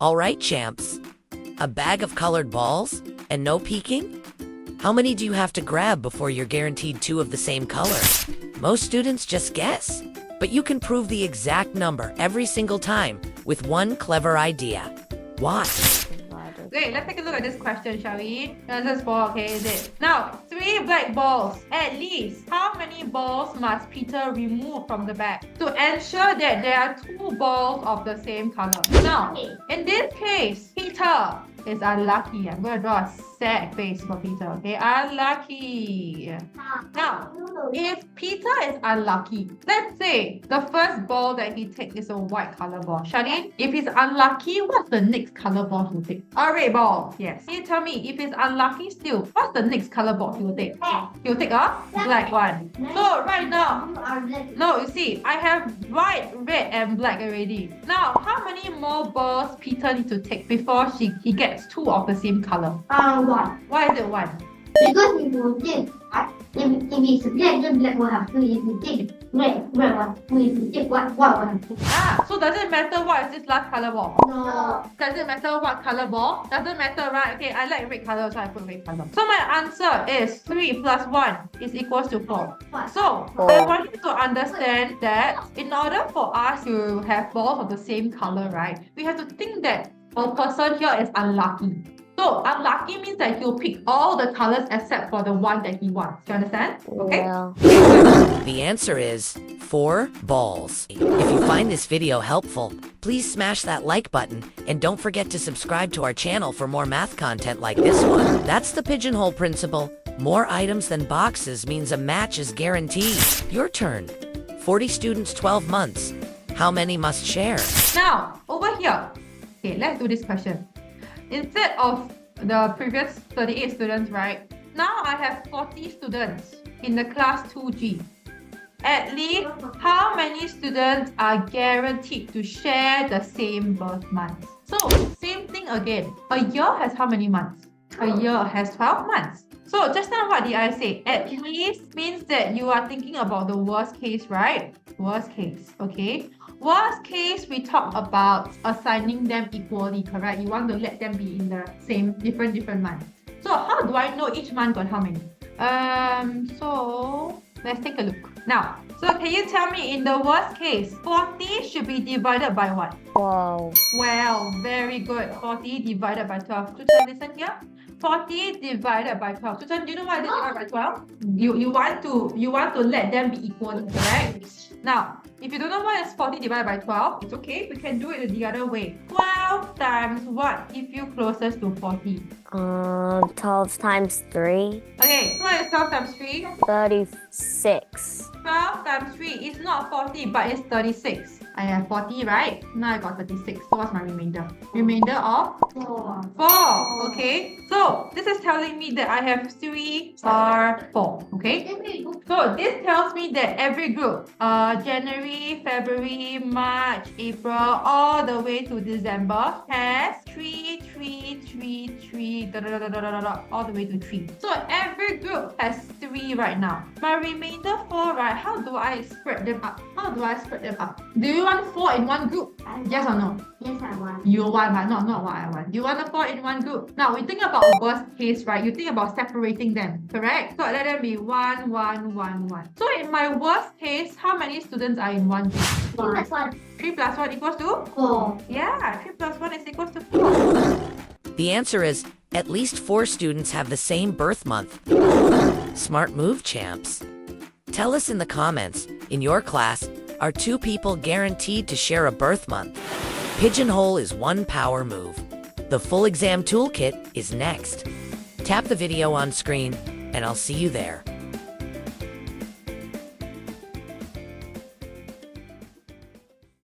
All right, champs. A bag of colored balls and no peeking? How many do you have to grab before you're guaranteed 2 of the same color? Most students just guess, but you can prove the exact number every single time with one clever idea. Watch. Great, let's take a look at this question, shall we? This is 4, okay, is it? Now, 3 black balls. At least, how many balls must Peter remove from the bag to ensure that there are 2 balls of the same color? Now, in this case, Peter is unlucky. I'm going to draw a sad face for Peter, okay? Unlucky. Now, if Peter is unlucky, let's say the first ball that he takes is a white color ball. Shadin, if he's unlucky, what's the next color ball he will take? A red ball. Yes. Can you tell me, if he's unlucky still, what's the next color ball he will take? He will take a black one. So right now, no, you see, I have white, red, and black already. Now, how many more balls Peter needs to take before he gets 2 of the same color? 1. Why is it 1? Because if you take, if it's red, then black will have 2. If you take red one, if you take white will have 2. So does it matter what is this last color ball? No. Does it matter what color ball? Doesn't matter, right? Okay, I like red color, so I put red color. So my answer is 3 plus 1 is equals to 4. So I want you to understand that in order for us to have balls of the same color, right, we have to think that a person here is unlucky. So unlucky means that he'll pick all the colors except for the one that he wants. Do you understand? Okay. Yeah. The answer is 4 balls. If you find this video helpful, please smash that like button and don't forget to subscribe to our channel for more math content like this one. That's the pigeonhole principle. More items than boxes means a match is guaranteed. Your turn. 40 students, 12 months. How many must share? Now, over here. Okay, let's do this question. Instead of the previous 38 students, right? Now I have 40 students in the class 2G. At least, how many students are guaranteed to share the same birth month? So, same thing again. A year has how many months? A year has 12 months. So, just now what did I say? At least means that you are thinking about the worst case, right? Worst case, okay? Worst case, we talk about assigning them equally, correct? You want to let them be in the same, different months. So how do I know each month got how many? So let's take a look. Now, so can you tell me in the worst case, 40 should be divided by what? 12. Well, very good. 40 divided by 12. Chuchan, listen here. 40 divided by 12. Chuchan, do you know why they divide by 12? You want to let them be equal, correct? Now, if you don't know what is 40 divided by 12, it's okay. We can do it the other way. 12 times what if you closest to 40? 12 times 3. Okay, so what is 12 times 3? 36. 12 times 3 is not 40, but it's 36. I have 40, right? Now I got 36. So what's my remainder? Remainder of 4. Okay. So this is telling me that I have 3 or 4. Okay. So this tells me that every group, January, February, March, April, all the way to December has 3, 3, 3, 3, all the way to 3. So every group has 3 right now. My remainder 4, right? How do I spread them up? How do I spread them up? Do you want 4 in one group? Yes or no? Yes, I want. You want, but not what I want. You want the 4 in one group. Now, we think about worst case, right? You think about separating them, correct? So let them be 1, 1, 1, 1. So in my worst case, how many students are in one group? 3 plus 1. 3 plus 1 equals to? 4. Yeah, 3 plus 1 is equals to 4. The answer is at least 4 students have the same birth month. Smart move, champs. Tell us in the comments, in your class, are 2 people guaranteed to share a birth month? Pigeonhole is one power move. The full exam toolkit is next. Tap the video on screen, and I'll see you there.